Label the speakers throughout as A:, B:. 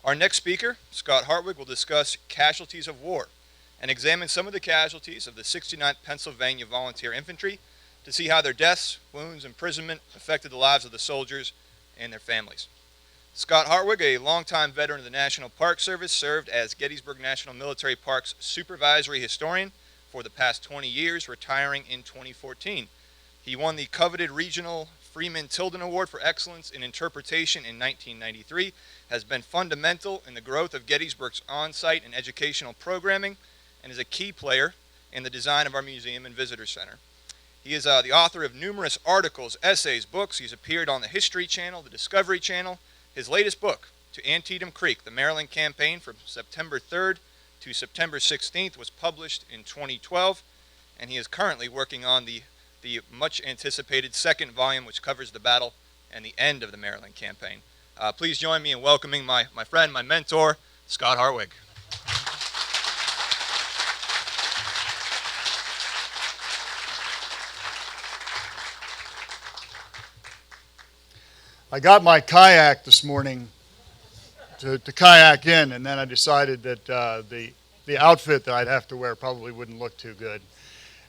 A: Our next speaker, Scott Hartwig, will discuss casualties of war and examine some of the casualties of the 69th Pennsylvania Volunteer Infantry to see how their deaths, wounds, imprisonment affected the lives of the soldiers and their families. Scott Hartwig, a longtime veteran of the National Park Service, served as Gettysburg National Military Park's supervisory historian for the past 20 years, retiring in 2014. He won the coveted Regional Freeman Tilden Award for Excellence in Interpretation in 1993, has been fundamental in the growth of Gettysburg's on-site and educational programming, and is a key player in the design of our museum and visitor center. He is the author of numerous articles, essays, books. He's appeared on the History Channel, the Discovery Channel. His latest book, To Antietam Creek, the Maryland Campaign from September 3rd to September 16th, was published in 2012, and he is currently working on the much anticipated second volume, which covers the battle and the end of the Maryland Campaign. Please join me in welcoming my friend, my mentor, Scott Hartwig.
B: I got my kayak this morning to kayak in, and then I decided that the outfit that I'd have to wear probably wouldn't look too good.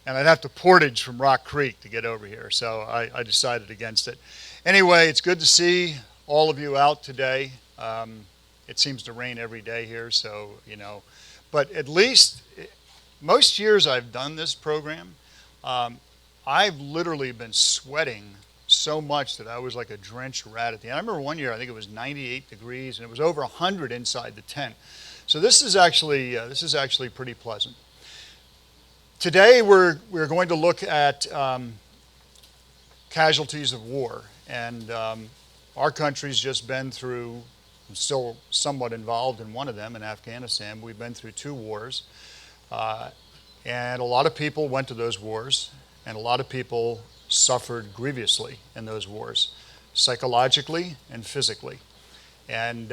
B: And I'd have to portage from Rock Creek to get over here, so I decided against it. Anyway, it's good to see all of you out today. It seems to rain every day here, so, but at least most years I've done this program, I've literally been sweating so much that I was like a drenched rat at the end. I remember one year, I think it was 98 degrees, and it was over 100 inside the tent. So this is actually pretty pleasant. Today we're going to look at casualties of war, and our country's just been through, I'm still somewhat involved in one of them in Afghanistan. We've been through 2 wars, and a lot of people went to those wars, and a lot of people suffered grievously in those wars, psychologically and physically. And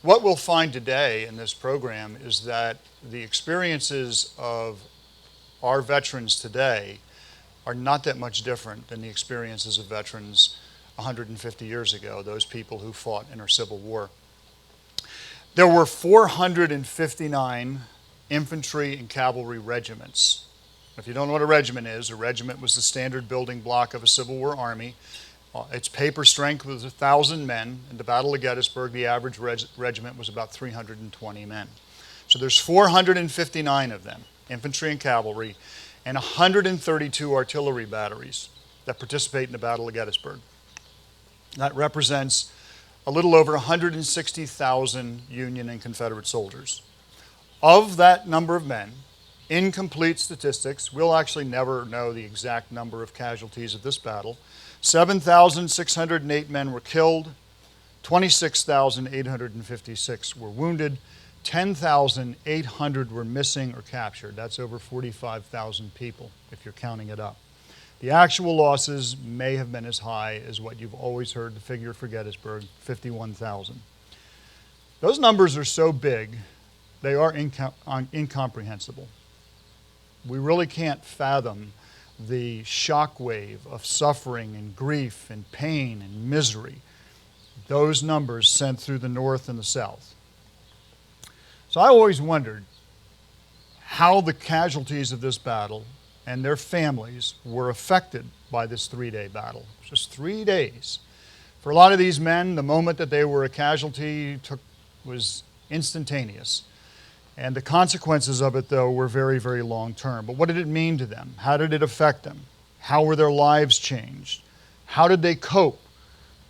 B: what we'll find today in this program is that the experiences of our veterans today are not that much different than the experiences of veterans 150 years ago, those people who fought in our Civil War. There were 459 infantry and cavalry regiments. If you don't know what a regiment is, a regiment was the standard building block of a Civil War army. Its paper strength was 1,000 men. In the Battle of Gettysburg, the average regiment was about 320 men. So there's 459 of them, infantry and cavalry, and 132 artillery batteries that participate in the Battle of Gettysburg. That represents a little over 160,000 Union and Confederate soldiers. Of that number of men, incomplete statistics, we'll actually never know the exact number of casualties of this battle. 7,608 men were killed, 26,856 were wounded, 10,800 were missing or captured. That's over 45,000 people if you're counting it up. The actual losses may have been as high as what you've always heard the figure for Gettysburg, 51,000. Those numbers are so big, they are incomprehensible. We really can't fathom the shockwave of suffering and grief and pain and misery those numbers sent through the North and the South. So I always wondered how the casualties of this battle and their families were affected by this 3-day battle. Just 3 days. For a lot of these men, the moment that they were a casualty was instantaneous. And the consequences of it, though, were very, very long term. But what did it mean to them? How did it affect them? How were their lives changed? How did they cope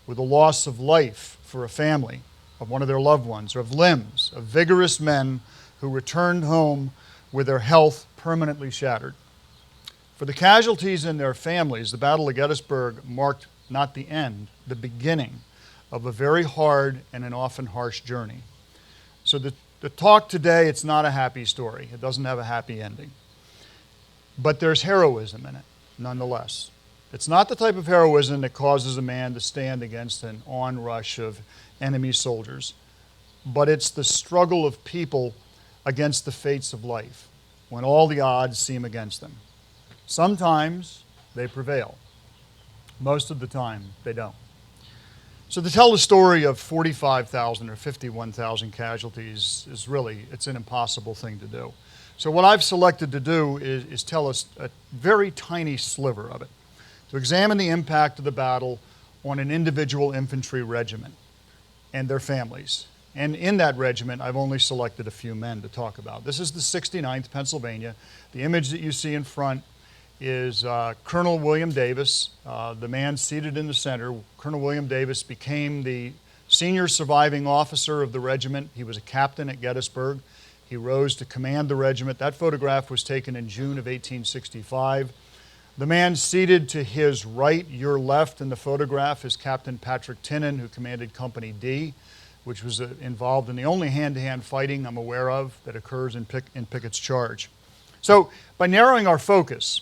B: with the loss of life for a family, of one of their loved ones, or of limbs, of vigorous men who returned home with their health permanently shattered? For the casualties and their families, the Battle of Gettysburg marked not the end, the beginning of a very hard and an often harsh journey. So the talk today, it's not a happy story. It doesn't have a happy ending. But there's heroism in it, nonetheless. It's not the type of heroism that causes a man to stand against an onrush of enemy soldiers, but it's the struggle of people against the fates of life, when all the odds seem against them. Sometimes they prevail. Most of the time, they don't. So to tell the story of 45,000 or 51,000 casualties is really, it's an impossible thing to do. So what I've selected to do is tell us a very tiny sliver of it, to examine the impact of the battle on an individual infantry regiment and their families. And in that regiment, I've only selected a few men to talk about. This is the 69th Pennsylvania. The image that you see in front is Colonel William Davis, the man seated in the center. Colonel William Davis became the senior surviving officer of the regiment. He was a captain at Gettysburg. He rose to command the regiment. That photograph was taken in June of 1865. The man seated to his right, your left in the photograph, is Captain Patrick Tinnan, who commanded Company D, which was involved in the only hand-to-hand fighting I'm aware of that occurs in Pickett's Charge. So by narrowing our focus,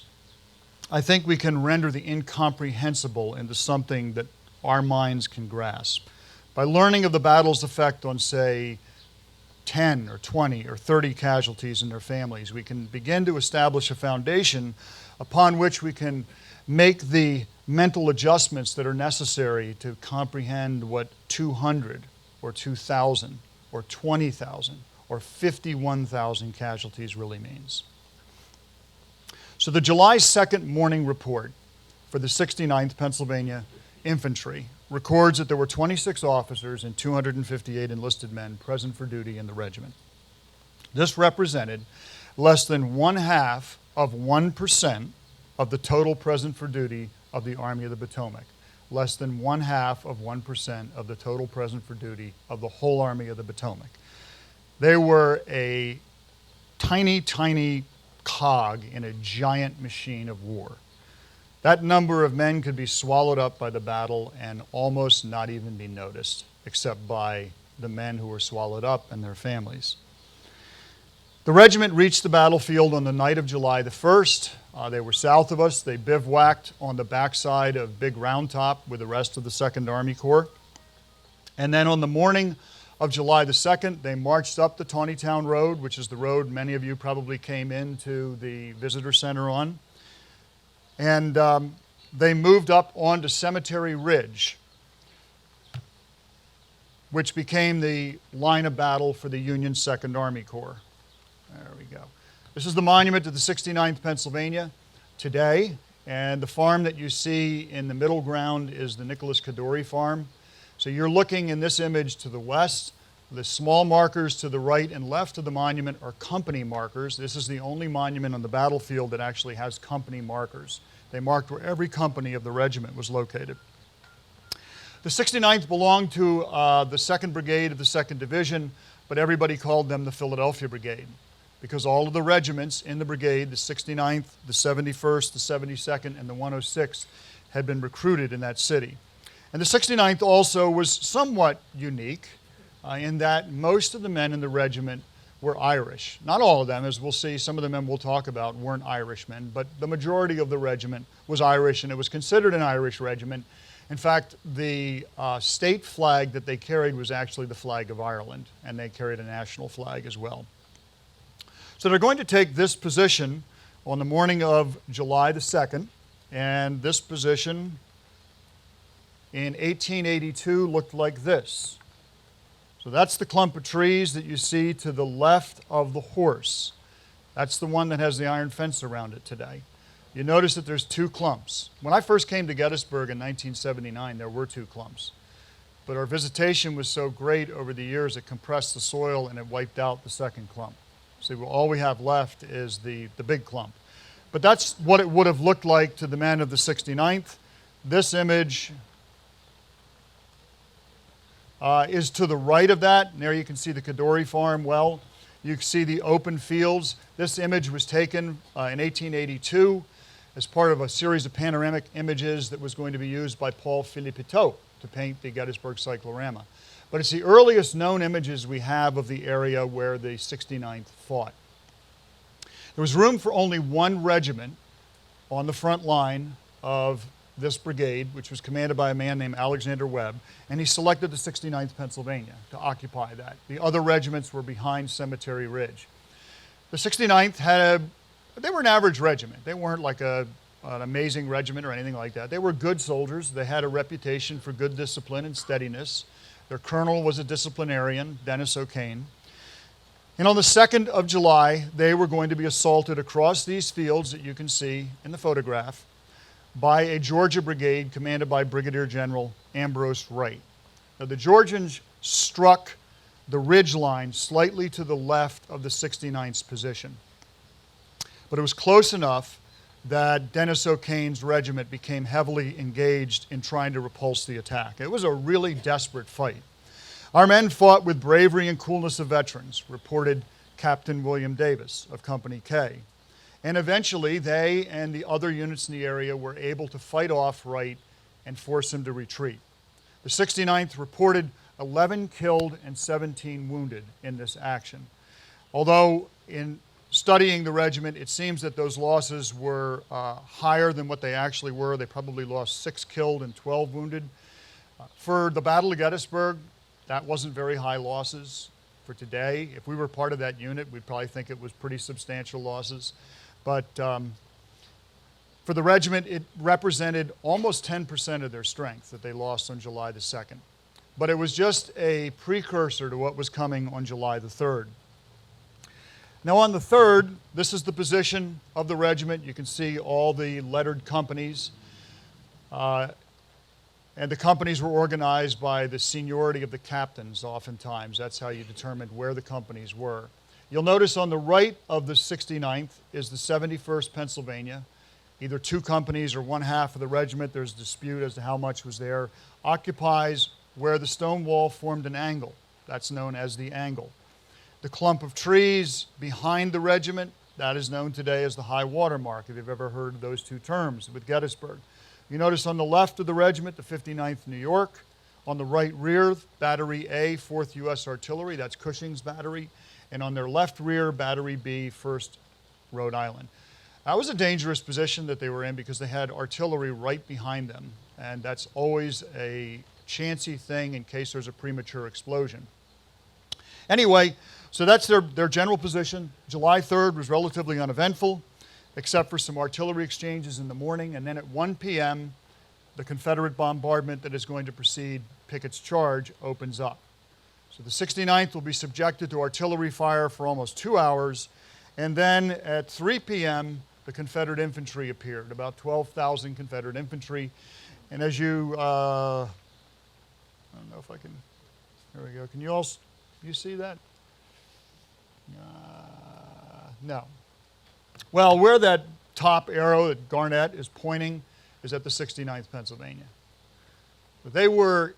B: I think we can render the incomprehensible into something that our minds can grasp. By learning of the battle's effect on, say, 10 or 20 or 30 casualties and their families, we can begin to establish a foundation upon which we can make the mental adjustments that are necessary to comprehend what 200 or 2,000 or 20,000 or 51,000 casualties really means. So the July 2nd morning report for the 69th Pennsylvania Infantry records that there were 26 officers and 258 enlisted men present for duty in the regiment. This represented less than 0.5% of the total present for duty of the Army of the Potomac. Less than 0.5% of the total present for duty of the whole Army of the Potomac. They were a tiny, tiny cog in a giant machine of war. That number of men could be swallowed up by the battle and almost not even be noticed, except by the men who were swallowed up and their families. The regiment reached the battlefield on the night of July the 1st. They were south of us. They bivouacked on the backside of Big Round Top with the rest of the 2nd Army Corps. And then on the morning of July the 2nd, they marched up the Taneytown Road, which is the road many of you probably came into the visitor center on. And they moved up onto Cemetery Ridge, which became the line of battle for the Union 2nd Army Corps. There we go. This is the monument to the 69th Pennsylvania today, and the farm that you see in the middle ground is the Nicholas Kaduri Farm. So you're looking in this image to the west. The small markers to the right and left of the monument are company markers. This is the only monument on the battlefield that actually has company markers. They marked where every company of the regiment was located. The 69th belonged to the 2nd Brigade of the 2nd Division, but everybody called them the Philadelphia Brigade because all of the regiments in the brigade, the 69th, the 71st, the 72nd, and the 106th, had been recruited in that city. And the 69th also was somewhat unique in that most of the men in the regiment were Irish. Not all of them, as we'll see, some of the men we'll talk about weren't Irishmen, but the majority of the regiment was Irish, and it was considered an Irish regiment. In fact, the state flag that they carried was actually the flag of Ireland, and they carried a national flag as well. So they're going to take this position on the morning of July the 2nd, and this position in 1882 looked like this. So that's the clump of trees that you see to the left of the horse. That's the one that has the iron fence around it today. You notice that there's two clumps. When I first came to Gettysburg in 1979, there were two clumps. But our visitation was so great over the years, it compressed the soil and it wiped out the second clump. So all we have left is the big clump. But that's what it would have looked like to the men of the 69th. This image is to the right of that. And there you can see the Kaduri Farm well. You can see the open fields. This image was taken in 1882 as part of a series of panoramic images that was going to be used by Paul Philippiteau to paint the Gettysburg cyclorama. But it's the earliest known images we have of the area where the 69th fought. There was room for only one regiment on the front line of this brigade, which was commanded by a man named Alexander Webb, and he selected the 69th Pennsylvania to occupy that. The other regiments were behind Cemetery Ridge. The 69th they were an average regiment. They weren't like a an amazing regiment or anything like that. They were good soldiers. They had a reputation for good discipline and steadiness. Their colonel was a disciplinarian, Dennis O'Kane. And on the 2nd of July, they were going to be assaulted across these fields that you can see in the photograph by a Georgia brigade commanded by Brigadier General Ambrose Wright. Now, the Georgians struck the ridge line slightly to the left of the 69th's position. But it was close enough that Dennis O'Kane's regiment became heavily engaged in trying to repulse the attack. It was a really desperate fight. Our men fought with bravery and coolness of veterans, reported Captain William Davis of Company K. And eventually, they and the other units in the area were able to fight off Wright and force him to retreat. The 69th reported 11 killed and 17 wounded in this action. Although in studying the regiment, it seems that those losses were higher than what they actually were. They probably lost 6 killed and 12 wounded. For the Battle of Gettysburg, that wasn't very high losses. For today, if we were part of that unit, we'd probably think it was pretty substantial losses. But for the regiment, it represented almost 10% of their strength that they lost on July the 2nd. But it was just a precursor to what was coming on July the 3rd. Now on the 3rd, this is the position of the regiment. You can see all the lettered companies. And the companies were organized by the seniority of the captains oftentimes. That's how you determined where the companies were. You'll notice on the right of the 69th is the 71st Pennsylvania. Either 2 companies or 1/2 of the regiment, there's dispute as to how much was there, occupies where the stone wall formed an angle. That's known as the angle. The clump of trees behind the regiment, that is known today as the high water mark, if you've ever heard of those 2 terms with Gettysburg. You notice on the left of the regiment, the 59th New York. On the right rear, Battery A, 4th U.S. Artillery, that's Cushing's battery. And on their left rear, Battery B, 1st Rhode Island. That was a dangerous position that they were in because they had artillery right behind them. And that's always a chancy thing in case there's a premature explosion. Anyway, so that's their general position. July 3rd was relatively uneventful, except for some artillery exchanges in the morning. And then at 1 p.m., the Confederate bombardment that is going to precede Pickett's charge opens up. So the 69th will be subjected to artillery fire for almost 2 hours. And then at 3 p.m., the Confederate infantry appeared, about 12,000 Confederate infantry. And as you, I don't know if I can, there we go. Can you all, you see that? No. Well, where that top arrow that Garnett is pointing is at the 69th Pennsylvania. But they were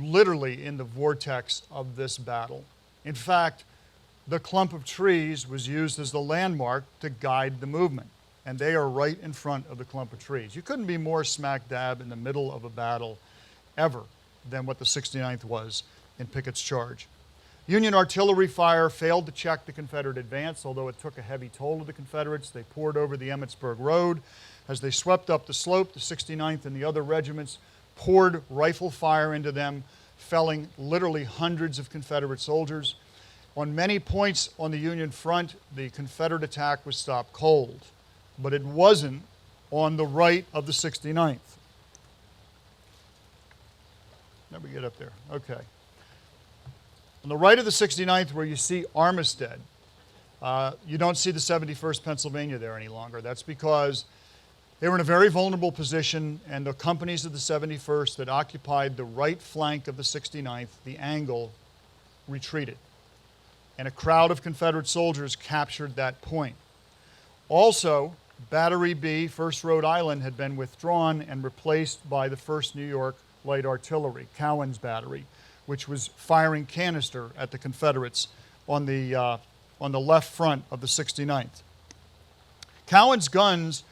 B: literally in the vortex of this battle. In fact, the clump of trees was used as the landmark to guide the movement. And they are right in front of the clump of trees. You couldn't be more smack dab in the middle of a battle ever than what the 69th was in Pickett's charge. Union artillery fire failed to check the Confederate advance, although it took a heavy toll of the Confederates. They poured over the Emmitsburg Road. As they swept up the slope, the 69th and the other regiments poured rifle fire into them, felling literally hundreds of Confederate soldiers. On many points on the Union front, the Confederate attack was stopped cold, but it wasn't on the right of the 69th. Let me get up there. Okay. On the right of the 69th, where you see Armistead, you don't see the 71st Pennsylvania there any longer. That's because they were in a very vulnerable position, and the companies of the 71st that occupied the right flank of the 69th, the angle, retreated. And a crowd of Confederate soldiers captured that point. Also, Battery B, 1st Rhode Island, had been withdrawn and replaced by the 1st New York Light Artillery, Cowan's battery, which was firing canister at the Confederates on the left front of the 69th. Cowan's guns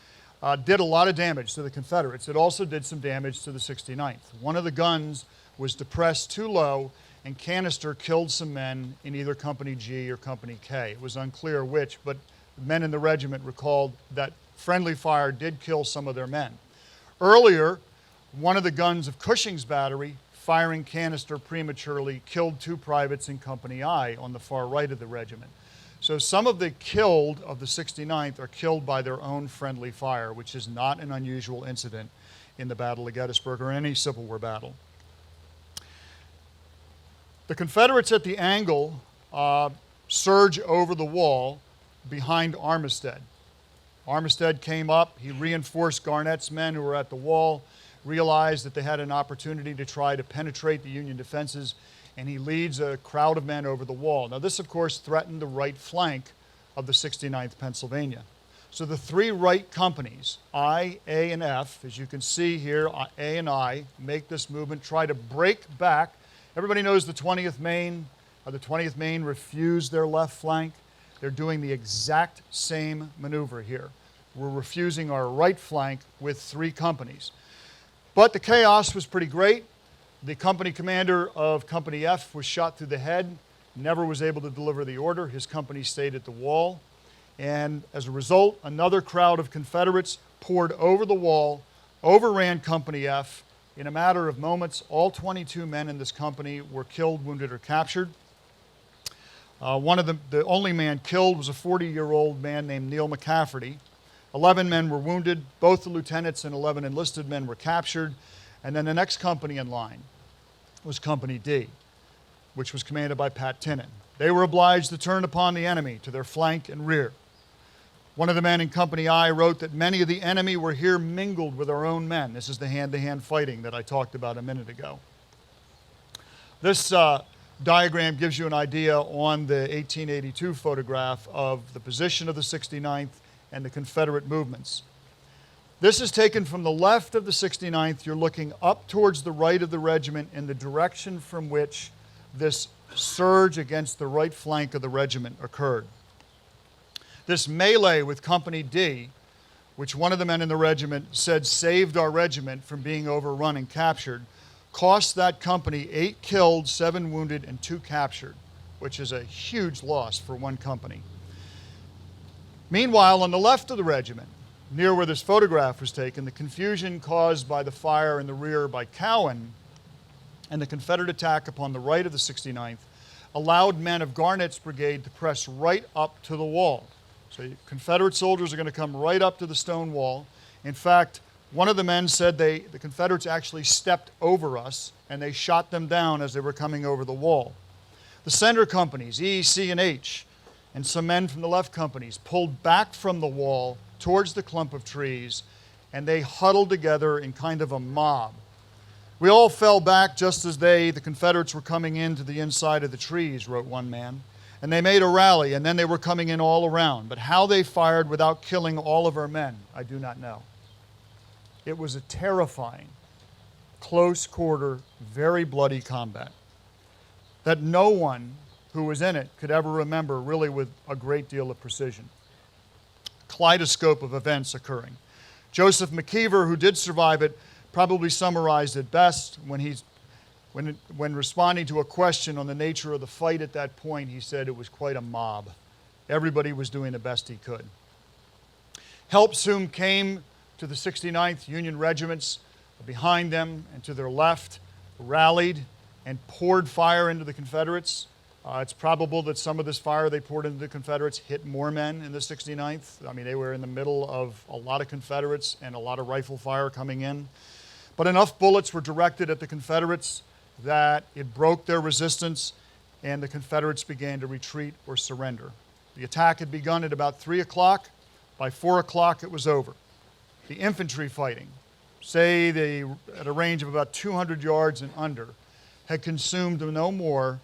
B: did a lot of damage to the Confederates. It also did some damage to the 69th. One of the guns was depressed too low, and canister killed some men in either Company G or Company K. It was unclear which, but men in the regiment recalled that friendly fire did kill some of their men. Earlier, one of the guns of Cushing's battery, firing canister prematurely, killed 2 privates in Company I on the far right of the regiment. So some of the killed of the 69th are killed by their own friendly fire, which is not an unusual incident in the Battle of Gettysburg or any Civil War battle. The Confederates at the angle surge over the wall behind Armistead. Armistead came up, he reinforced Garnett's men who were at the wall, realized that they had an opportunity to try to penetrate the Union defenses, and he leads a crowd of men over the wall. Now this, of course, threatened the right flank of the 69th Pennsylvania. So the three right companies, I, A, and F, as you can see here, A and I, make this movement, try to break back. Everybody knows the 20th Maine. The 20th Maine refused their left flank. They're doing the exact same maneuver here. We're refusing our right flank with three companies. But the chaos was pretty great. The company commander of Company F was shot through the head, never was able to deliver the order. His company stayed at the wall. And as a result, another crowd of Confederates poured over the wall, overran Company F. In a matter of moments, all 22 men in this company were killed, wounded, or captured. The only man killed was a 40-year-old man named Neil McCafferty. 11 men were wounded. Both the lieutenants and 11 enlisted men were captured. And then the next company in line was Company D, which was commanded by Pat Tinnan. They were obliged to turn upon the enemy to their flank and rear. One of the men in Company I wrote that many of the enemy were here mingled with our own men. This is the hand-to-hand fighting that I talked about a minute ago. This diagram gives you an idea on the 1882 photograph of the position of the 69th and the Confederate movements. This is taken from the left of the 69th. You're looking up towards the right of the regiment in the direction from which this surge against the right flank of the regiment occurred. This melee with Company D, which one of the men in the regiment said saved our regiment from being overrun and captured, cost that company 8 killed, 7 wounded, and 2 captured, which is a huge loss for one company. Meanwhile, on the left of the regiment, near where this photograph was taken, the confusion caused by the fire in the rear by Cowan and the Confederate attack upon the right of the 69th allowed men of Garnett's brigade to press right up to the wall. So Confederate soldiers are going to come right up to the stone wall. In fact, one of the men said the Confederates actually stepped over us and they shot them down as they were coming over the wall. The center companies, E, C, and H, and some men from the left companies pulled back from the wall towards the clump of trees, and they huddled together in kind of a mob. We all fell back just as the Confederates were coming into the inside of the trees, wrote one man. And they made a rally, and then they were coming in all around. But how they fired without killing all of our men, I do not know. It was a terrifying, close-quarter, very bloody combat that no one who was in it could ever remember really with a great deal of precision. Kaleidoscope of events occurring. Joseph McKeever, who did survive it, probably summarized it best when responding to a question on the nature of the fight at that point. He said it was quite a mob. Everybody was doing the best he could. Help soon came to the 69th Union regiments behind them and to their left, rallied and poured fire into the Confederates. It's probable that some of this fire they poured into the Confederates hit more men in the 69th. I mean, they were in the middle of a lot of Confederates and a lot of rifle fire coming in. But enough bullets were directed at the Confederates that it broke their resistance and the Confederates began to retreat or surrender. The attack had begun at about 3 o'clock. By 4 o'clock, it was over. The infantry fighting, say at a range of about 200 yards and under, had consumed no more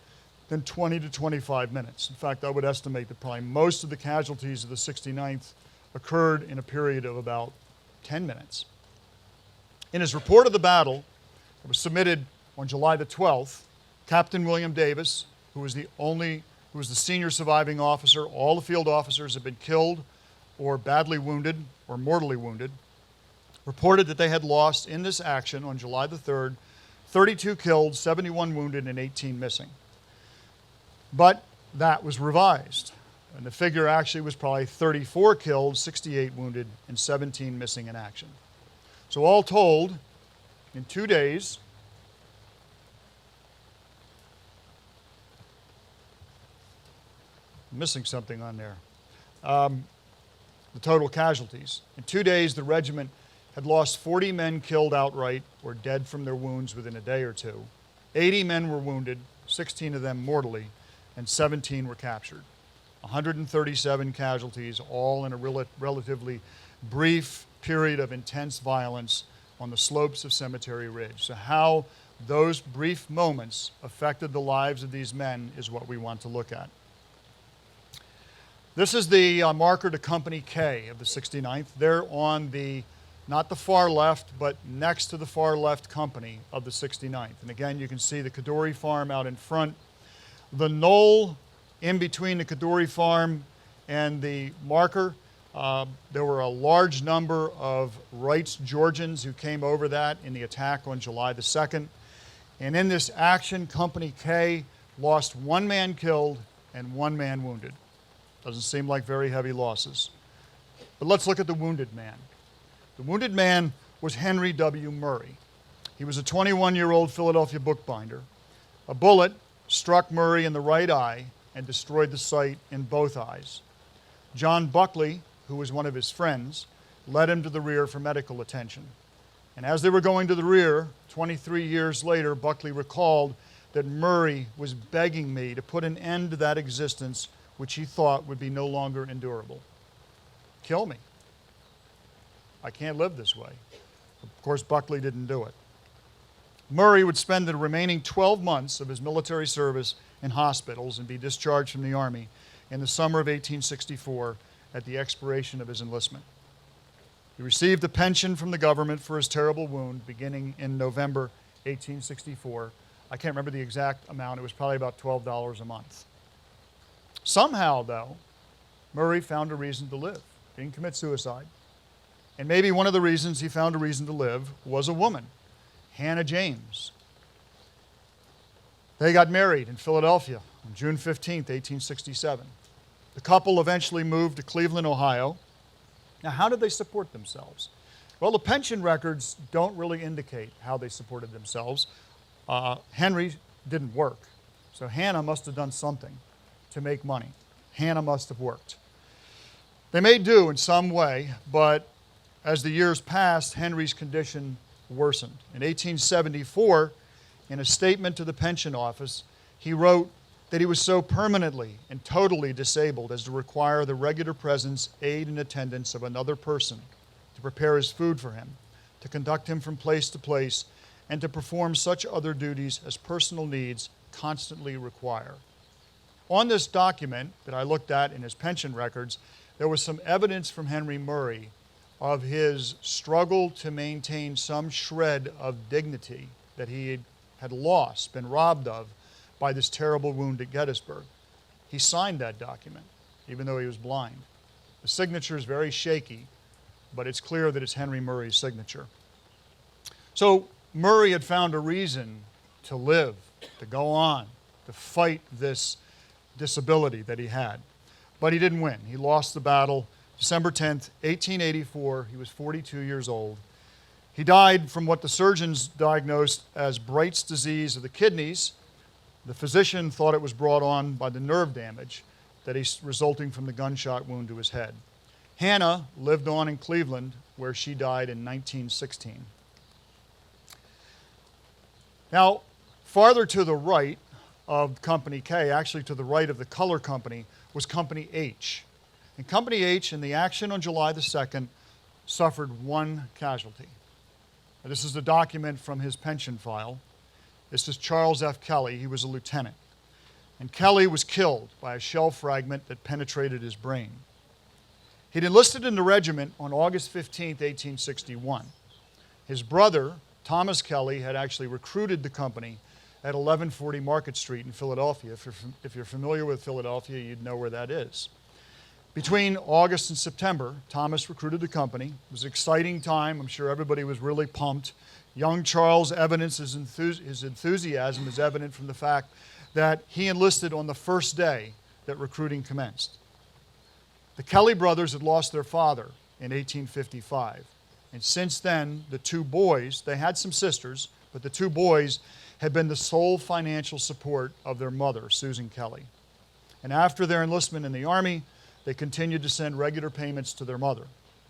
B: than 20 to 25 minutes. In fact, I would estimate that probably most of the casualties of the 69th occurred in a period of about 10 minutes. In his report of the battle, that was submitted on July the 12th, Captain William Davis, who was the senior surviving officer, all the field officers had been killed or badly wounded or mortally wounded, reported that they had lost in this action on July the 3rd, 32 killed, 71 wounded, and 18 missing. But that was revised, and the figure actually was probably 34 killed, 68 wounded, and 17 missing in action. So all told, in 2 days, I'm missing something on there. The total casualties. In 2 days, the regiment had lost 40 men killed outright or dead from their wounds within a day or two. 80 men were wounded, 16 of them mortally, and 17 were captured. 137 casualties, all in a relatively brief period of intense violence on the slopes of Cemetery Ridge. So how those brief moments affected the lives of these men is what we want to look at. This is the marker to Company K of the 69th. They're on the, not the far left, but next to the far left company of the 69th. And again, you can see the Kaduri Farm out in front. The knoll in between the Kaduri Farm and the marker, there were a large number of Wrights Georgians who came over that in the attack on July the 2nd. And in this action, Company K lost 1 man killed and 1 man wounded. Doesn't seem like very heavy losses. But let's look at the wounded man. The wounded man was Henry W. Murray. He was a 21-year-old Philadelphia bookbinder. A bullet struck Murray in the right eye and destroyed the sight in both eyes. John Buckley, who was one of his friends, led him to the rear for medical attention. And as they were going to the rear, 23 years later, Buckley recalled that Murray was begging me to put an end to that existence which he thought would be no longer endurable. Kill me. I can't live this way. Of course, Buckley didn't do it. Murray would spend the remaining 12 months of his military service in hospitals and be discharged from the Army in the summer of 1864 at the expiration of his enlistment. He received a pension from the government for his terrible wound beginning in November 1864. I can't remember the exact amount. It was probably about $12 a month. Somehow, though, Murray found a reason to live. He didn't commit suicide. And maybe one of the reasons he found a reason to live was a woman, Hannah James. They got married in Philadelphia on June 15, 1867. The couple eventually moved to Cleveland, Ohio. Now, how did they support themselves? Well, the pension records don't really indicate how they supported themselves. Henry didn't work, so Hannah must have done something to make money. Hannah must have worked. They may do in some way, but as the years passed, Henry's condition worsened. In 1874, in a statement to the pension office, he wrote that he was so permanently and totally disabled as to require the regular presence, aid, and attendance of another person to prepare his food for him, to conduct him from place to place, and to perform such other duties as personal needs constantly require. On this document that I looked at in his pension records, there was some evidence from Henry Murray of his struggle to maintain some shred of dignity that he had lost, been robbed of, by this terrible wound at Gettysburg. He signed that document, even though he was blind. The signature is very shaky, but it's clear that it's Henry Murray's signature. So Murray had found a reason to live, to go on, to fight this disability that he had. But he didn't win. He lost the battle December 10th, 1884. He was 42 years old. He died from what the surgeons diagnosed as Bright's disease of the kidneys. The physician thought it was brought on by the nerve damage resulting from the gunshot wound to his head. Hannah lived on in Cleveland, where she died in 1916. Now, farther to the right of Company K, actually to the right of the color company, was Company H. And Company H, in the action on July the 2nd, suffered 1 casualty. Now, this is the document from his pension file. This is Charles F. Kelly. He was a lieutenant. And Kelly was killed by a shell fragment that penetrated his brain. He'd enlisted in the regiment on August 15, 1861. His brother, Thomas Kelly, had actually recruited the company at 1140 Market Street in Philadelphia. If you're familiar with Philadelphia, you'd know where that is. Between August and September, Thomas recruited the company. It was an exciting time. I'm sure everybody was really pumped. Young Charles his enthusiasm is evident from the fact that he enlisted on the first day that recruiting commenced. The Kelly brothers had lost their father in 1855. And since then, the 2 boys, they had some sisters, but the 2 boys had been the sole financial support of their mother, Susan Kelly. And after their enlistment in the Army, they continued to send regular payments to their mother.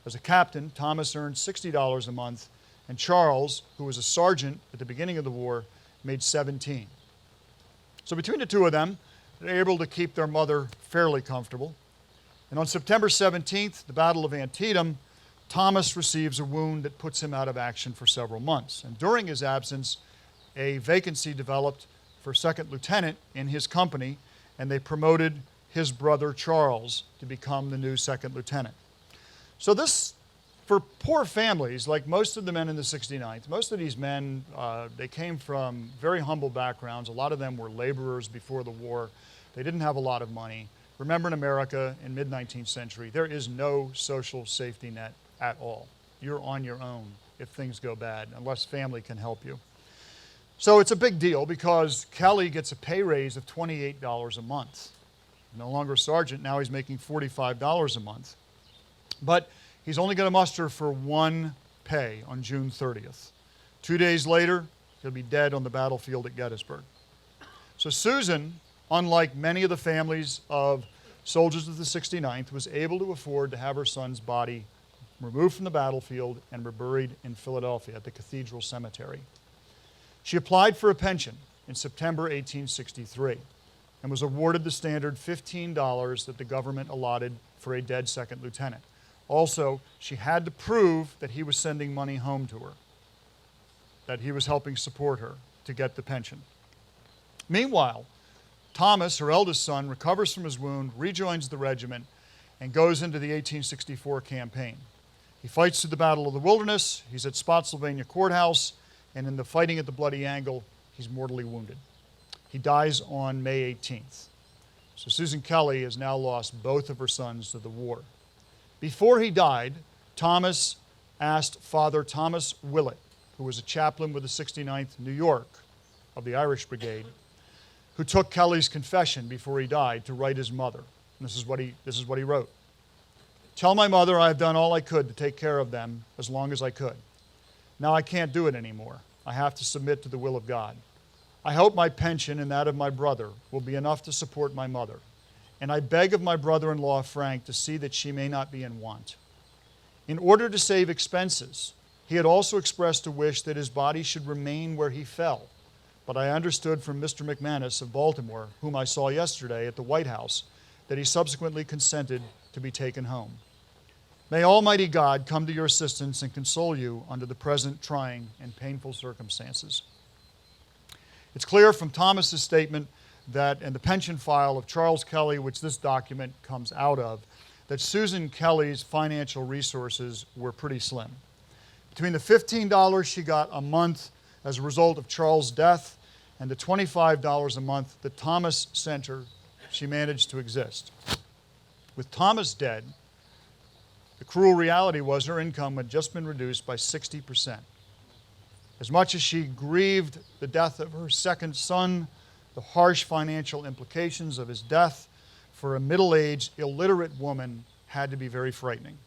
B: As a captain, Thomas earned $60 a month, and Charles, who was a sergeant at the beginning of the war, made $17. So between the two of them, they were able to keep their mother fairly comfortable. And on September 17th, the Battle of Antietam, Thomas receives a wound that puts him out of action for several months. And during his absence, a vacancy developed for second lieutenant in his company, and they promoted his brother Charles to become the new second lieutenant. So this, for poor families, like most of the men in the 69th, most of these men, they came from very humble backgrounds. A lot of them were laborers before the war. They didn't have a lot of money. Remember, in America in mid-19th century, there is no social safety net at all. You're on your own if things go bad, unless family can help you. So it's a big deal because Kelly gets a pay raise of $28 a month. No longer a sergeant, now he's making $45 a month. But he's only going to muster for one pay on June 30th. 2 days later, he'll be dead on the battlefield at Gettysburg. So Susan, unlike many of the families of soldiers of the 69th, was able to afford to have her son's body removed from the battlefield and reburied in Philadelphia at the Cathedral Cemetery. She applied for a pension in September 1863 and was awarded the standard $15 that the government allotted for a dead second lieutenant. Also, she had to prove that he was sending money home to her, that he was helping support her to get the pension. Meanwhile, Thomas, her eldest son, recovers from his wound, rejoins the regiment, and goes into the 1864 campaign. He fights through the Battle of the Wilderness, he's at Spotsylvania Courthouse, and in the fighting at the Bloody Angle, he's mortally wounded. He dies on May 18th. So Susan Kelly has now lost both of her sons to the war. Before he died, Thomas asked Father Thomas Willett, who was a chaplain with the 69th New York of the Irish Brigade, who took Kelly's confession before he died, to write his mother. And this is what he wrote. "Tell my mother I have done all I could to take care of them as long as I could. Now I can't do it anymore. I have to submit to the will of God. I hope my pension and that of my brother will be enough to support my mother. And I beg of my brother-in-law Frank to see that she may not be in want." In order to save expenses, he had also expressed a wish that his body should remain where he fell. But I understood from Mr. McManus of Baltimore, whom I saw yesterday at the White House, that he subsequently consented to be taken home. May Almighty God come to your assistance and console you under the present trying and painful circumstances. It's clear from Thomas's statement that in the pension file of Charles Kelly, which this document comes out of, that Susan Kelly's financial resources were pretty slim. Between the $15 she got a month as a result of Charles' death and the $25 a month that Thomas sent her, she managed to exist. With Thomas dead, the cruel reality was her income had just been reduced by 60%. As much as she grieved the death of her second son, the harsh financial implications of his death for a middle-aged, illiterate woman had to be very frightening.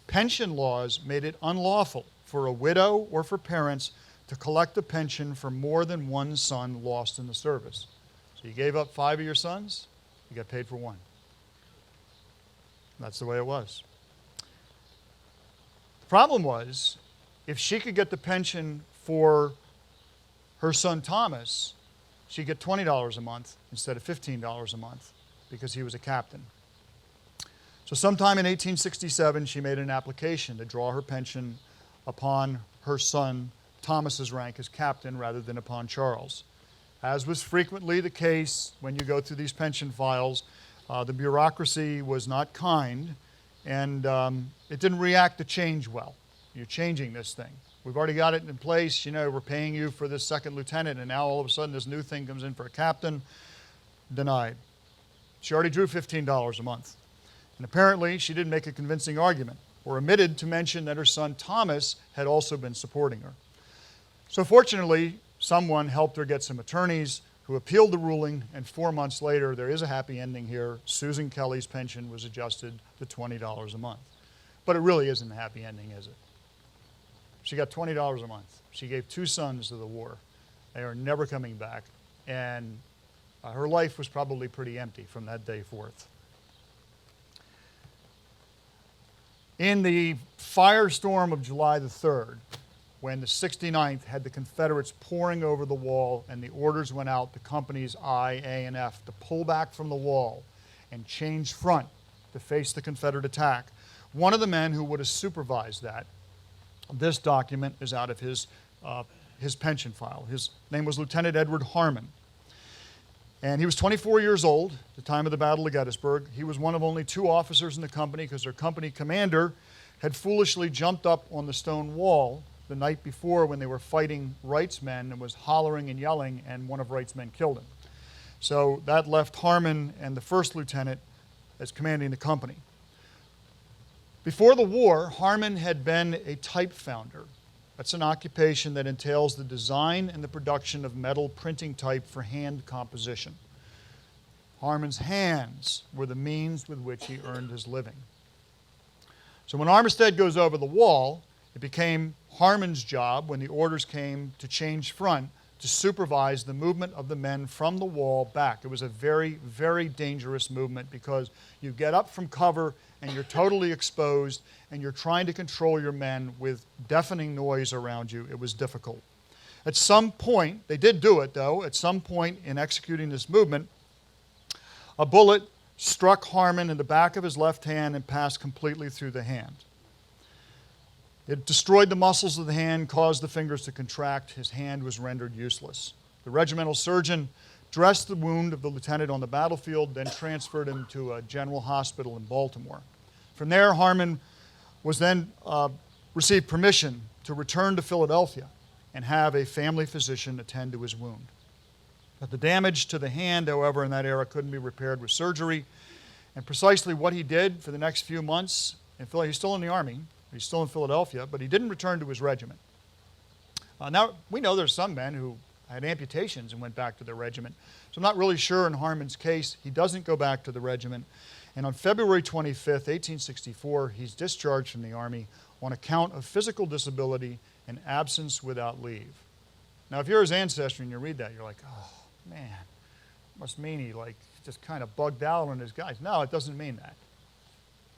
B: Pension laws made it unlawful for a widow or for parents to collect a pension for more than one son lost in the service. So you gave up 5 of your sons, you got paid for 1. That's the way it was. The problem was, if she could get the pension for her son Thomas, she'd get $20 a month instead of $15 a month because he was a captain. So sometime in 1867, she made an application to draw her pension upon her son Thomas's rank as captain rather than upon Charles. As was frequently the case when you go through these pension files, the bureaucracy was not kind, and it didn't react to change well. You're changing this thing. We've already got it in place. You know, we're paying you for this second lieutenant, and now all of a sudden this new thing comes in for a captain. Denied. She already drew $15 a month. And apparently she didn't make a convincing argument or omitted to mention that her son Thomas had also been supporting her. So fortunately, someone helped her get some attorneys who appealed the ruling, and 4 months later, there is a happy ending here. Susan Kelly's pension was adjusted to $20 a month. But it really isn't a happy ending, is it? She got $20 a month. She gave 2 sons to the war. They are never coming back. And Her life was probably pretty empty from that day forth. In the firestorm of July the 3rd, when the 69th had the Confederates pouring over the wall and the orders went out to companies I, A, and F to pull back from the wall and change front to face the Confederate attack, one of the men who would have supervised that, this document is out of his pension file. His name was Lieutenant Edward Harmon. And he was 24 years old at the time of the Battle of Gettysburg. He was one of only 2 officers in the company because their company commander had foolishly jumped up on the stone wall the night before when they were fighting Wright's men and was hollering and yelling, and one of Wright's men killed him. So that left Harmon and the first lieutenant as commanding the company. Before the war, Harmon had been a type founder. That's an occupation that entails the design and the production of metal printing type for hand composition. Harmon's hands were the means with which he earned his living. So when Armistead goes over the wall, it became Harmon's job, when the orders came to change front, to supervise the movement of the men from the wall back. It was a very, very dangerous movement because you get up from cover and you're totally exposed and you're trying to control your men with deafening noise around you. It was difficult. At some point, they did do it though, at some point in executing this movement, a bullet struck Harmon in the back of his left hand and passed completely through the hand. It destroyed the muscles of the hand, caused the fingers to contract. His hand was rendered useless. The regimental surgeon dressed the wound of the lieutenant on the battlefield, then transferred him to a general hospital in Baltimore. From there, Harmon was then received permission to return to Philadelphia and have a family physician attend to his wound. But the damage to the hand, however, in that era couldn't be repaired with surgery. And precisely what he did for the next few months, he's still in the Army, he's still in Philadelphia, but he didn't return to his regiment. Now, we know there's some men who had amputations and went back to their regiment. So I'm not really sure in Harmon's case. He doesn't go back to the regiment. And on February 25th, 1864, he's discharged from the Army on account of physical disability and absence without leave. Now, if you're his ancestor and you read that, you're like, oh, man, must mean he just kind of bugged out on his guys. No, it doesn't mean that.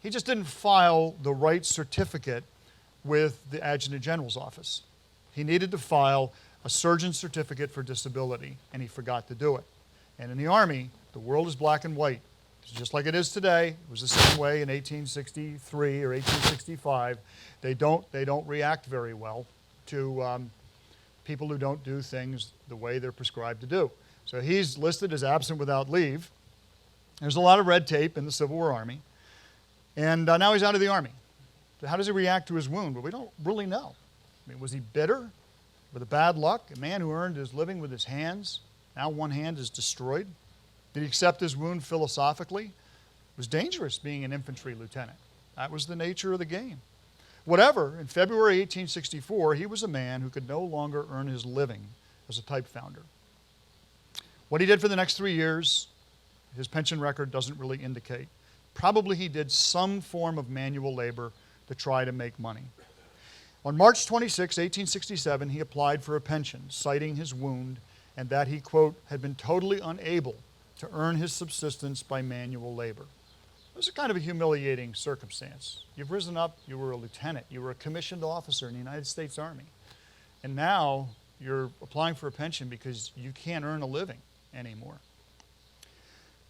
B: He just didn't file the right certificate with the Adjutant General's office. He needed to file a surgeon's certificate for disability, and he forgot to do it. And in the Army, the world is black and white. It's just like it is today. It was the same way in 1863 or 1865. They don't react very well to people who don't do things the way they're prescribed to do. So he's listed as absent without leave. There's a lot of red tape in the Civil War Army. And now he's out of the Army. So how does he react to his wound? Well, we don't really know. I mean, was he bitter with the bad luck? A man who earned his living with his hands, now one hand is destroyed. Did he accept his wound philosophically? It was dangerous being an infantry lieutenant. That was the nature of the game. Whatever, in February 1864, he was a man who could no longer earn his living as a type founder. What he did for the next 3 years, his pension record doesn't really indicate. Probably he did some form of manual labor to try to make money. On March 26, 1867, he applied for a pension, citing his wound and that he, quote, had been totally unable to earn his subsistence by manual labor. It was a kind of a humiliating circumstance. You've risen up, you were a lieutenant, you were a commissioned officer in the United States Army, and now you're applying for a pension because you can't earn a living anymore.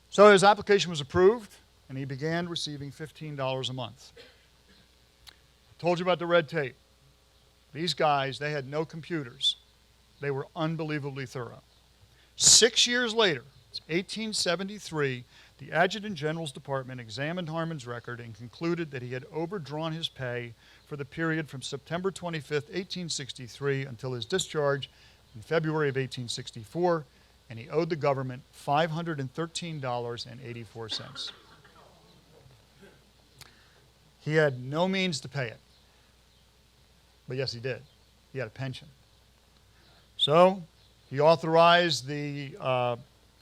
B: So his application was approved, and he began receiving $15 a month. I told you about the red tape. These guys, they had no computers. They were unbelievably thorough. 6 years later, it's 1873, the Adjutant General's Department examined Harmon's record and concluded that he had overdrawn his pay for the period from September 25, 1863 until his discharge in February of 1864, and he owed the government $513.84. He had no means to pay it. But yes, he did. He had a pension. So he authorized the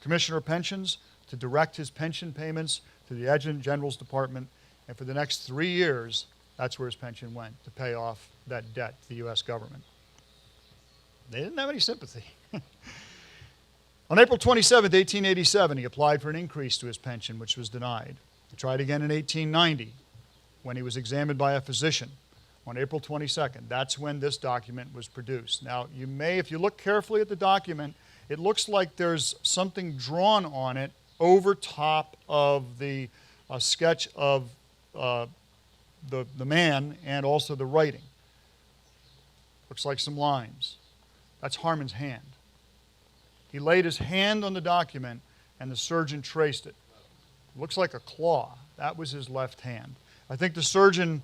B: Commissioner of Pensions to direct his pension payments to the Adjutant General's Department, and for the next 3 years, that's where his pension went, to pay off that debt to the U.S. government. They didn't have any sympathy. On April 27, 1887, he applied for an increase to his pension, which was denied. He tried again in 1890 when he was examined by a physician on April 22nd. That's when this document was produced. Now, you may, if you look carefully at the document, it looks like there's something drawn on it over top of the sketch of the man and also the writing. Looks like some lines. That's Harmon's hand. He laid his hand on the document and the surgeon traced it. Looks like a claw. That was his left hand. I think the surgeon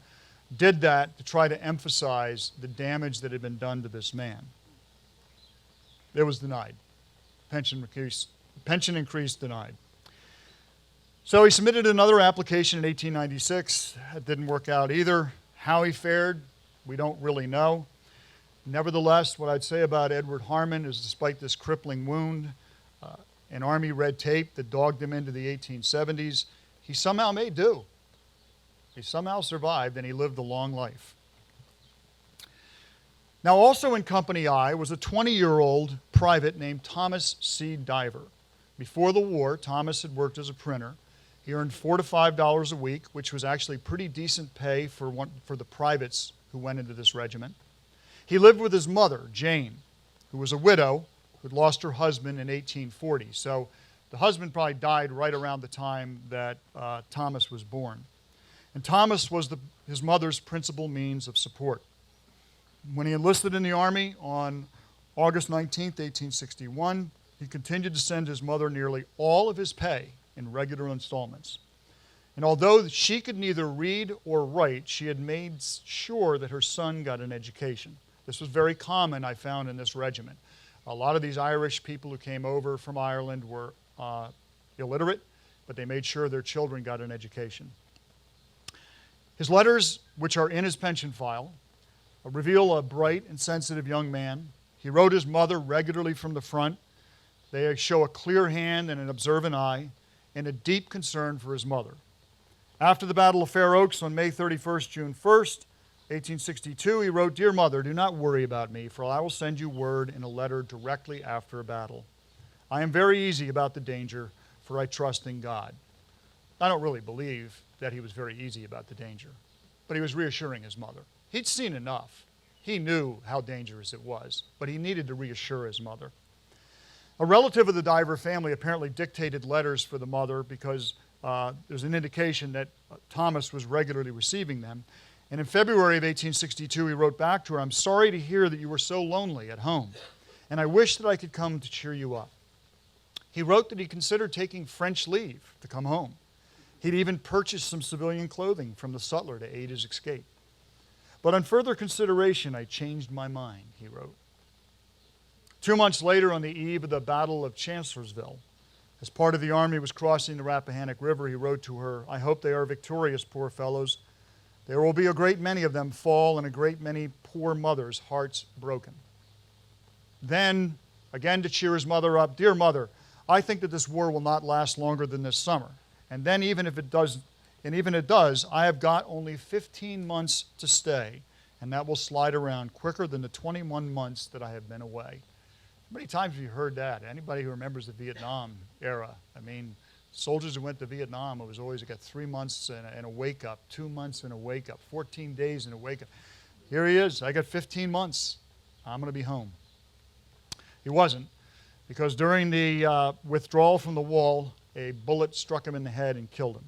B: did that to try to emphasize the damage that had been done to this man. It was denied. Pension increase denied. So he submitted another application in 1896. It didn't work out either. How he fared, we don't really know. Nevertheless, what I'd say about Edward Harmon is despite this crippling wound and Army red tape that dogged him into the 1870s, he somehow made do. He somehow survived and he lived a long life. Now also in Company I was a 20-year-old private named Thomas Seeddiver. Before the war, Thomas had worked as a printer. He earned $4 to $5 a week, which was actually pretty decent pay for the privates who went into this regiment. He lived with his mother, Jane, who was a widow who'd lost her husband in 1840. So the husband probably died right around the time that Thomas was born. And Thomas was his mother's principal means of support. When he enlisted in the Army on August 19, 1861, he continued to send his mother nearly all of his pay in regular installments. And although she could neither read or write, she had made sure that her son got an education. This was very common, I found, in this regiment. A lot of these Irish people who came over from Ireland were illiterate, but they made sure their children got an education. His letters, which are in his pension file, reveal a bright and sensitive young man. He wrote his mother regularly from the front. They show a clear hand and an observant eye and a deep concern for his mother. After the Battle of Fair Oaks on May 31st, June 1st, 1862, he wrote, "Dear mother, do not worry about me, for I will send you word in a letter directly after a battle. I am very easy about the danger, for I trust in God." I don't really believe that he was very easy about the danger, but he was reassuring his mother. He'd seen enough. He knew how dangerous it was, but he needed to reassure his mother. A relative of the Diver family apparently dictated letters for the mother because there's an indication that Thomas was regularly receiving them. And in February of 1862, he wrote back to her, "I'm sorry to hear that you were so lonely at home, and I wish that I could come to cheer you up." He wrote that he considered taking French leave to come home. He'd even purchased some civilian clothing from the sutler to aid his escape. "But on further consideration, I changed my mind," he wrote. 2 months later, on the eve of the Battle of Chancellorsville, as part of the army was crossing the Rappahannock River, he wrote to her, "I hope they are victorious, poor fellows. There will be a great many of them fall and a great many poor mothers' hearts broken." Then, again to cheer his mother up, "Dear mother, I think that this war will not last longer than this summer. And then even if it does, I have got only 15 months to stay, and that will slide around quicker than the 21 months that I have been away." How many times have you heard that? Anybody who remembers the Vietnam era? I mean, soldiers who went to Vietnam, it was always like 3 months and a wake-up, 2 months and a wake-up, 14 days and a wake-up. Here he is. I got 15 months. I'm going to be home. He wasn't, because during the withdrawal from the wall, a bullet struck him in the head and killed him.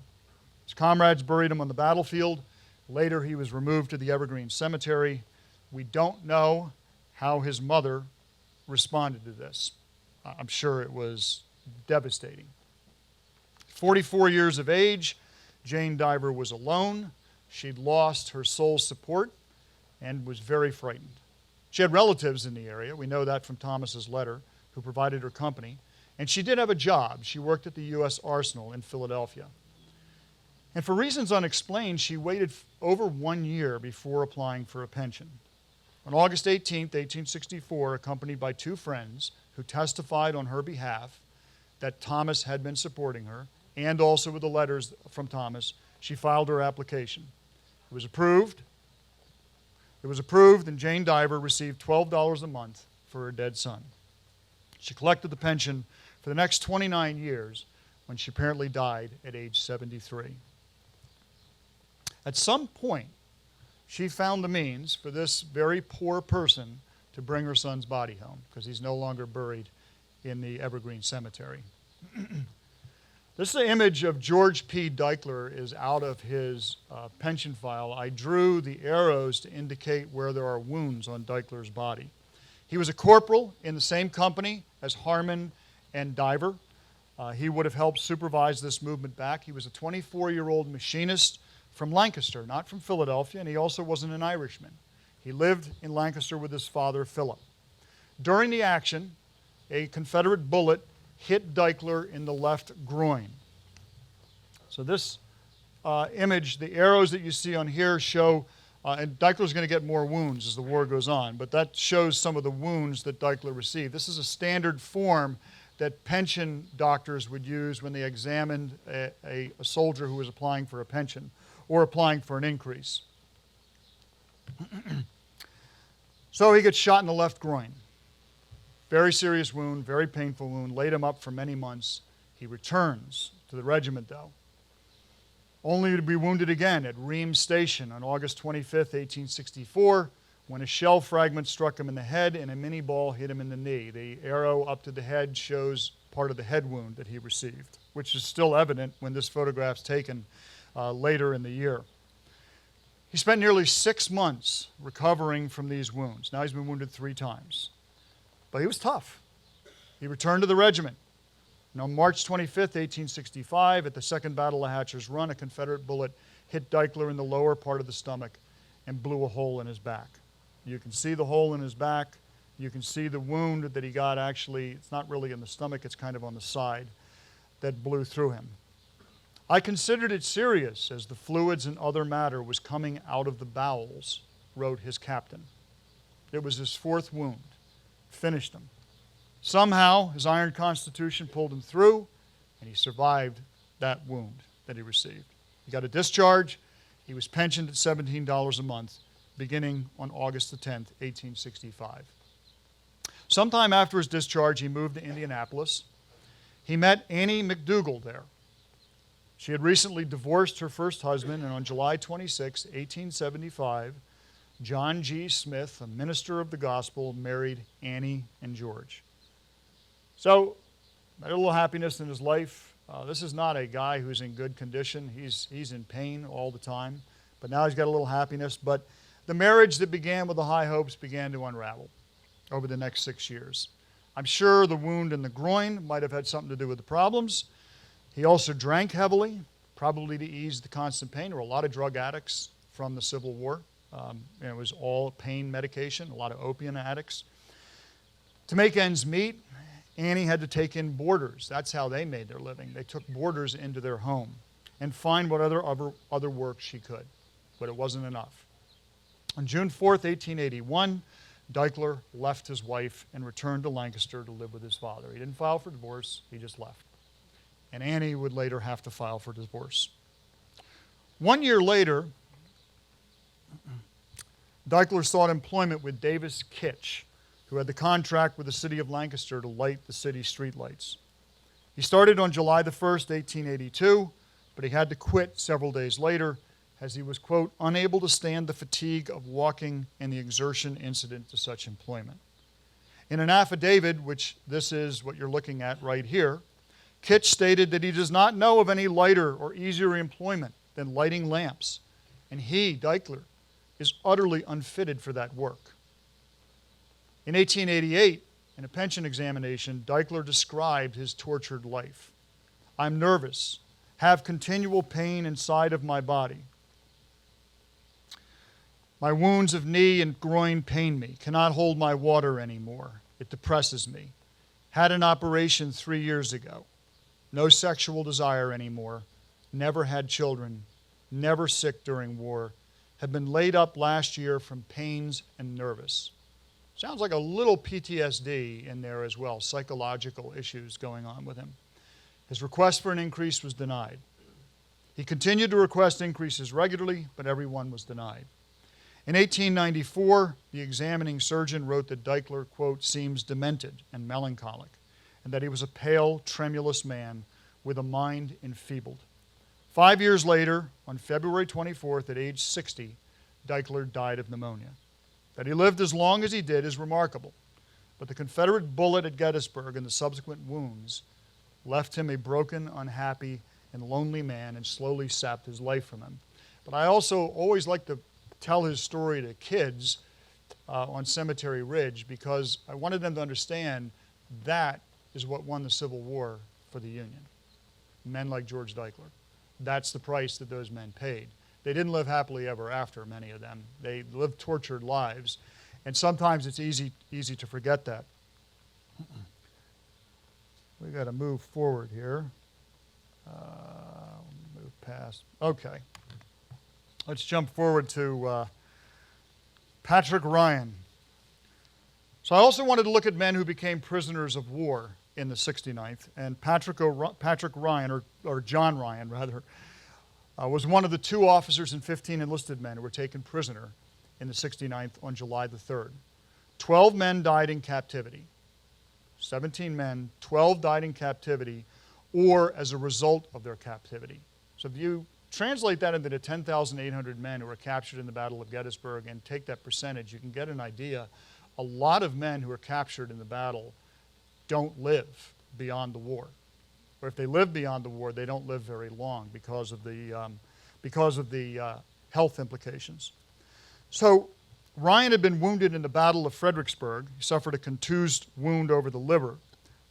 B: His comrades buried him on the battlefield. Later, he was removed to the Evergreen Cemetery. We don't know how his mother responded to this. I'm sure it was devastating. 44 years of age, Jane Diver was alone. She'd lost her sole support and was very frightened. She had relatives in the area. We know that from Thomas's letter, who provided her company. And she did have a job. She worked at the U.S. Arsenal in Philadelphia. And for reasons unexplained, she waited over 1 year before applying for a pension. On August 18, 1864, accompanied by 2 friends who testified on her behalf that Thomas had been supporting her, and also with the letters from Thomas, she filed her application. It was approved. And Jane Diver received $12 a month for her dead son. She collected the pension for the next 29 years, when she apparently died at age 73. At some point, she found the means for this very poor person to bring her son's body home, because he's no longer buried in the Evergreen Cemetery. This image of George P. Daikeler is out of his pension file. I drew the arrows to indicate where there are wounds on Daikeler's body. He was a corporal in the same company as Harmon and Diver. He would have helped supervise this movement back. He was a 24-year-old machinist from Lancaster, not from Philadelphia, and he also wasn't an Irishman. He lived in Lancaster with his father, Philip. During the action, a Confederate bullet hit Daikeler in the left groin. So this image, the arrows that you see on here show, and Daikeler's going to get more wounds as the war goes on, but that shows some of the wounds that Daikeler received. This is a standard form that pension doctors would use when they examined a soldier who was applying for a pension or applying for an increase. So he gets shot in the left groin. Very serious wound, very painful wound, laid him up for many months. He returns to the regiment, though, only to be wounded again at Reams Station on August 25th, 1864, when a shell fragment struck him in the head and a mini ball hit him in the knee. The arrow up to the head shows part of the head wound that he received, which is still evident when this photograph's taken later in the year. He spent nearly 6 months recovering from these wounds. Now he's been wounded 3 times. But he was tough. He returned to the regiment. And on March 25th, 1865, at the Second Battle of Hatcher's Run, a Confederate bullet hit Daikeler in the lower part of the stomach and blew a hole in his back. You can see the hole in his back. You can see the wound that he got. Actually, it's not really in the stomach, it's kind of on the side that blew through him. I considered it serious, as the fluids and other matter was coming out of the bowels, wrote his captain. It was his 4th wound. Finished him. Somehow, his iron constitution pulled him through, and he survived that wound that he received. He got a discharge. He was pensioned at $17 a month, beginning on August the 10th, 1865. Sometime after his discharge, he moved to Indianapolis. He met Annie McDougall there. She had recently divorced her first husband, and on July 26, 1875, John G. Smith, a minister of the gospel, married Annie and George. So, a little happiness in his life. This is not a guy who's in good condition. He's in pain all the time. But now he's got a little happiness. But the marriage that began with the high hopes began to unravel over the next 6 years. I'm sure the wound in the groin might have had something to do with the problems. He also drank heavily, probably to ease the constant pain. There were a lot of drug addicts from the Civil War. It was all pain medication, a lot of opium addicts. To make ends meet, Annie had to take in boarders. That's how they made their living. They took boarders into their home and find what other work she could, but it wasn't enough. On June 4th, 1881, Daikeler left his wife and returned to Lancaster to live with his father. He didn't file for divorce, he just left. And Annie would later have to file for divorce. 1 year later, Daikeler sought employment with Davis Kitch, who had the contract with the city of Lancaster to light the city streetlights. He started on July the 1st, 1882, but he had to quit several days later as he was, quote, unable to stand the fatigue of walking and the exertion incident to such employment. In an affidavit, which this is what you're looking at right here, Kitch stated that he does not know of any lighter or easier employment than lighting lamps, and he, Daikeler, is utterly unfitted for that work. In 1888, in a pension examination, Daikeler described his tortured life. I'm nervous, have continual pain inside of my body. My wounds of knee and groin pain me, cannot hold my water anymore. It depresses me. Had an operation 3 years ago. No sexual desire anymore. Never had children. Never sick during war. Have been laid up last year from pains and nervous. Sounds like a little PTSD in there as well, psychological issues going on with him. His request for an increase was denied. He continued to request increases regularly, but every one was denied. In 1894, the examining surgeon wrote that Daikeler, quote, seems demented and melancholic, and that he was a pale, tremulous man with a mind enfeebled. 5 years later, on February 24th, at age 60, Daikeler died of pneumonia. That he lived as long as he did is remarkable, but the Confederate bullet at Gettysburg and the subsequent wounds left him a broken, unhappy, and lonely man and slowly sapped his life from him. But I also always like to tell his story to kids on Cemetery Ridge because I wanted them to understand that is what won the Civil War for the Union. Men like George Daikeler. That's the price that those men paid. They didn't live happily ever after, many of them. They lived tortured lives, and sometimes it's easy to forget that. We got to move forward here. Move past. Okay. Let's jump forward to Patrick Ryan. So I also wanted to look at men who became prisoners of war in the 69th, and Patrick Ryan, or John Ryan rather, was one of the 2 officers and 15 enlisted men who were taken prisoner in the 69th on July the 3rd. 12 men died in captivity. 17 men, 12 died in captivity or as a result of their captivity. So if you translate that into the 10,800 men who were captured in the Battle of Gettysburg and take that percentage, you can get an idea. A lot of men who were captured in the battle don't live beyond the war. Or if they live beyond the war, they don't live very long because of the health implications. So Ryan had been wounded in the Battle of Fredericksburg. He suffered a contused wound over the liver.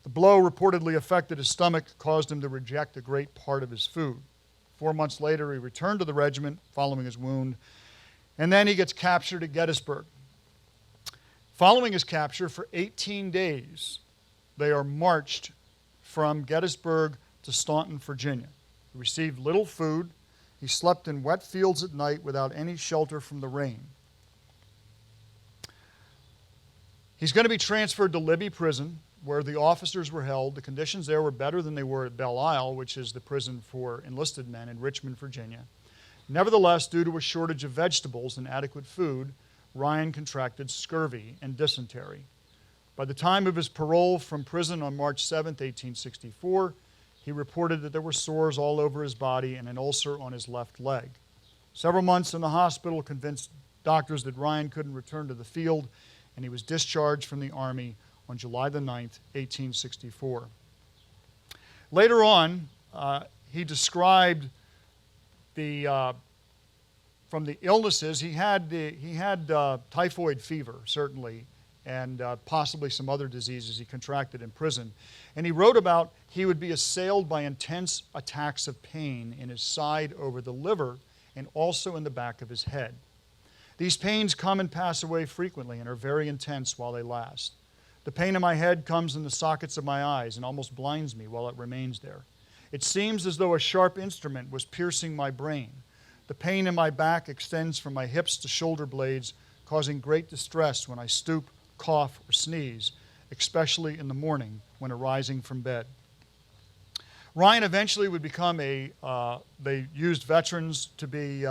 B: The blow reportedly affected his stomach, caused him to reject a great part of his food. 4 months later, he returned to the regiment following his wound, and then he gets captured at Gettysburg. Following his capture, for 18 days, they are marched from Gettysburg to Staunton, Virginia. He received little food. He slept in wet fields at night without any shelter from the rain. He's going to be transferred to Libby Prison, where the officers were held. The conditions there were better than they were at Belle Isle, which is the prison for enlisted men in Richmond, Virginia. Nevertheless, due to a shortage of vegetables and adequate food, Ryan contracted scurvy and dysentery. By the time of his parole from prison on March 7, 1864, he reported that there were sores all over his body and an ulcer on his left leg. Several months in the hospital convinced doctors that Ryan couldn't return to the field, and he was discharged from the Army on July the 9th, 1864. Later on, he described from the illnesses, he had typhoid fever, certainly, and possibly some other diseases he contracted in prison. And he wrote about he would be assailed by intense attacks of pain in his side over the liver and also in the back of his head. These pains come and pass away frequently and are very intense while they last. The pain in my head comes in the sockets of my eyes and almost blinds me while it remains there. It seems as though a sharp instrument was piercing my brain. The pain in my back extends from my hips to shoulder blades, causing great distress when I stoop, cough, or sneeze, especially in the morning when arising from bed. Ryan eventually would become they used veterans to be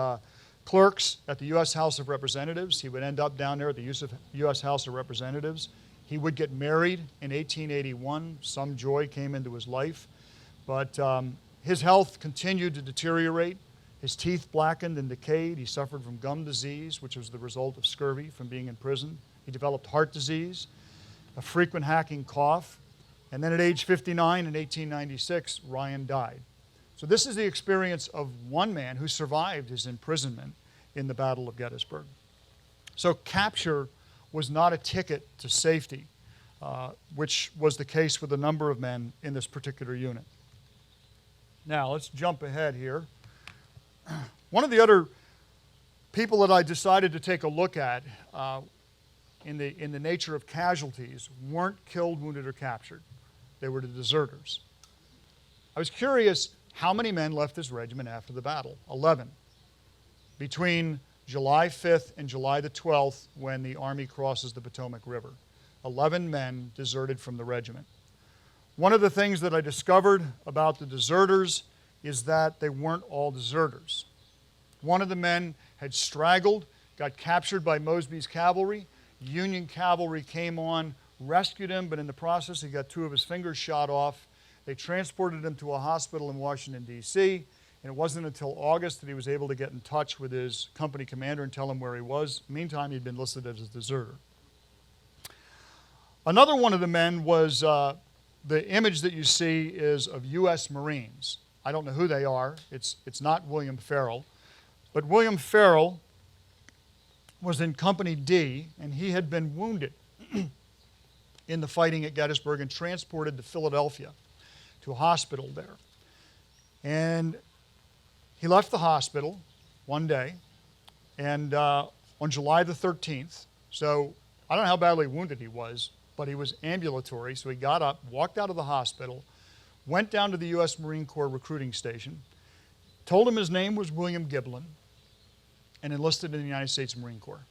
B: clerks at the U.S. House of Representatives. He would end up down there at the U.S. House of Representatives. He would get married in 1881. Some joy came into his life. But his health continued to deteriorate. His teeth blackened and decayed. He suffered from gum disease, which was the result of scurvy from being in prison. He developed heart disease, a frequent hacking cough. And then at age 59 in 1896, Ryan died. So this is the experience of one man who survived his imprisonment in the Battle of Gettysburg. So capture was not a ticket to safety, which was the case with a number of men in this particular unit. Now, let's jump ahead here. One of the other people that I decided to take a look at in the nature of casualties weren't killed, wounded, or captured. They were the deserters. I was curious how many men left this regiment after the battle. 11. Between July 5th and July the 12th, when the Army crosses the Potomac River. 11 men deserted from the regiment. One of the things that I discovered about the deserters is that they weren't all deserters. One of the men had straggled, got captured by Mosby's cavalry. Union cavalry came on rescued him, but in the process he got 2 of his fingers shot off. They transported him to a hospital in Washington, D.C., and it wasn't until August that he was able to get in touch with his company commander and tell him where he was. Meantime, he'd been listed as a deserter. Another one of the men was, the image that you see is of U.S. Marines. I don't know who they are. It's not William Farrell. But William Farrell was in Company D, and he had been wounded in the fighting at Gettysburg and transported to Philadelphia to a hospital there. And he left the hospital one day, and on July the 13th, so I don't know how badly wounded he was, but he was ambulatory, so he got up, walked out of the hospital, went down to the U.S. Marine Corps recruiting station, told him his name was William Giblin, and enlisted in the United States Marine Corps.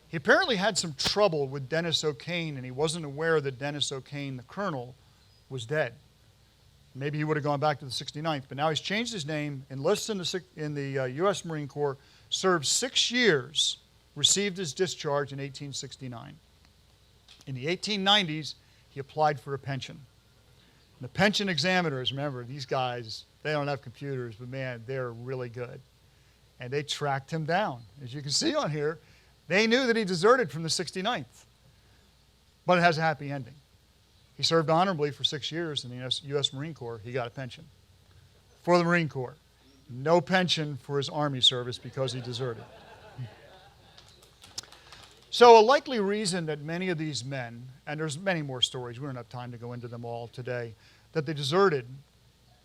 B: He apparently had some trouble with Dennis O'Kane, and he wasn't aware that Dennis O'Kane, the colonel, was dead. Maybe he would have gone back to the 69th, but now he's changed his name, enlists in the U.S. Marine Corps, served 6 years, received his discharge in 1869. In the 1890s, he applied for a pension. And the pension examiners, remember, these guys, they don't have computers, but man, they're really good. And they tracked him down. As you can see on here, they knew that he deserted from the 69th. But it has a happy ending. He served honorably for 6 years in the U.S. Marine Corps. He got a pension for the Marine Corps. No pension for his Army service because he deserted. So a likely reason that many of these men, and there's many more stories, we don't have time to go into them all today, that they deserted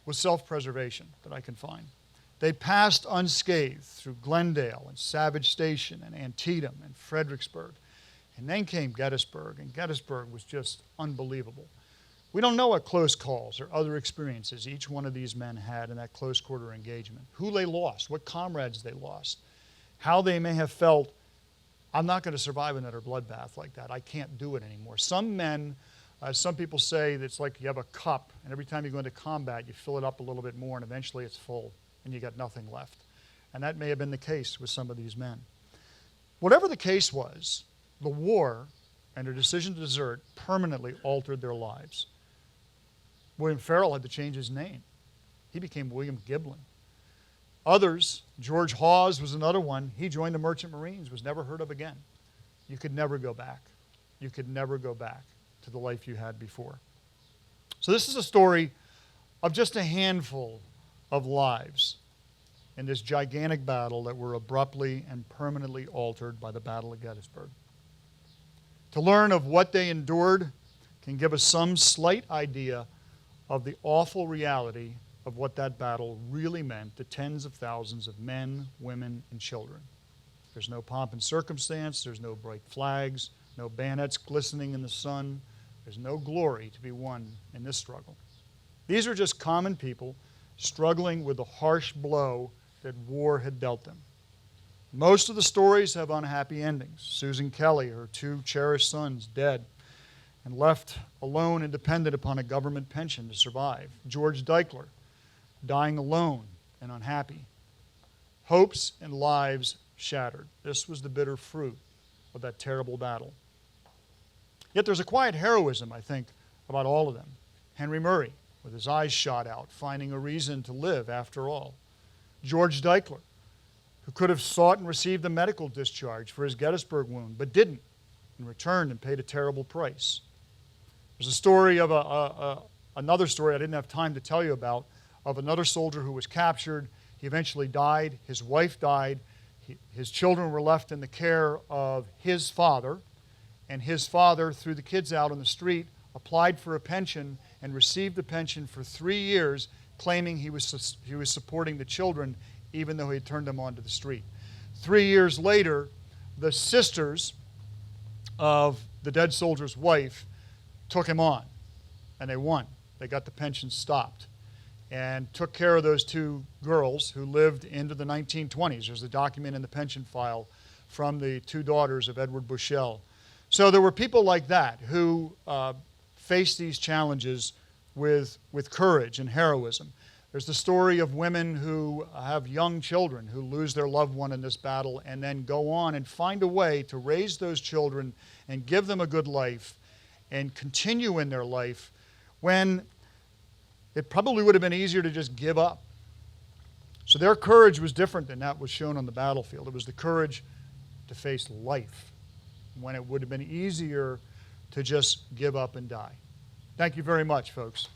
B: was self-preservation that I can find. They passed unscathed through Glendale and Savage Station and Antietam and Fredericksburg. And then came Gettysburg, and Gettysburg was just unbelievable. We don't know what close calls or other experiences each one of these men had in that close quarter engagement, who they lost, what comrades they lost, how they may have felt, I'm not going to survive another bloodbath like that. I can't do it anymore. Some men, some people say that it's like you have a cup, and every time you go into combat, you fill it up a little bit more, and eventually it's full, and you got nothing left. And that may have been the case with some of these men. Whatever the case was, the war and their decision to desert permanently altered their lives. William Farrell had to change his name. He became William Giblin. Others, George Hawes was another one. He joined the Merchant Marines, was never heard of again. You could never go back. You could never go back to the life you had before. So this is a story of just a handful of lives in this gigantic battle that were abruptly and permanently altered by the Battle of Gettysburg. To learn of what they endured can give us some slight idea of the awful reality of what that battle really meant to tens of thousands of men, women, and children. There's no pomp and circumstance, there's no bright flags, no bayonets glistening in the sun, there's no glory to be won in this struggle. These are just common people struggling with the harsh blow that war had dealt them. Most of the stories have unhappy endings. Susan Kelly, her 2 cherished sons, dead and left alone and dependent upon a government pension to survive. George Daikeler, dying alone and unhappy. Hopes and lives shattered. This was the bitter fruit of that terrible battle. Yet there's a quiet heroism, I think, about all of them. Henry Murray, with his eyes shot out, finding a reason to live after all. George Daikeler, who could have sought and received a medical discharge for his Gettysburg wound, but didn't, and returned and paid a terrible price. There's a story of another story I didn't have time to tell you about, of another soldier who was captured. He eventually died. His wife died. His children were left in the care of his father, and his father threw the kids out on the street, applied for a pension, and received the pension for 3 years, claiming he was supporting the children even though he had turned them onto the street. 3 years later, the sisters of the dead soldier's wife took him on, and they won. They got the pension stopped and took care of those 2 girls who lived into the 1920s. There's a document in the pension file from the 2 daughters of Edward Bushell. So there were people like that who faced these challenges with courage and heroism. There's the story of women who have young children who lose their loved one in this battle and then go on and find a way to raise those children and give them a good life and continue in their life when it probably would have been easier to just give up. So their courage was different than that was shown on the battlefield. It was the courage to face life when it would have been easier to just give up and die. Thank you very much, folks.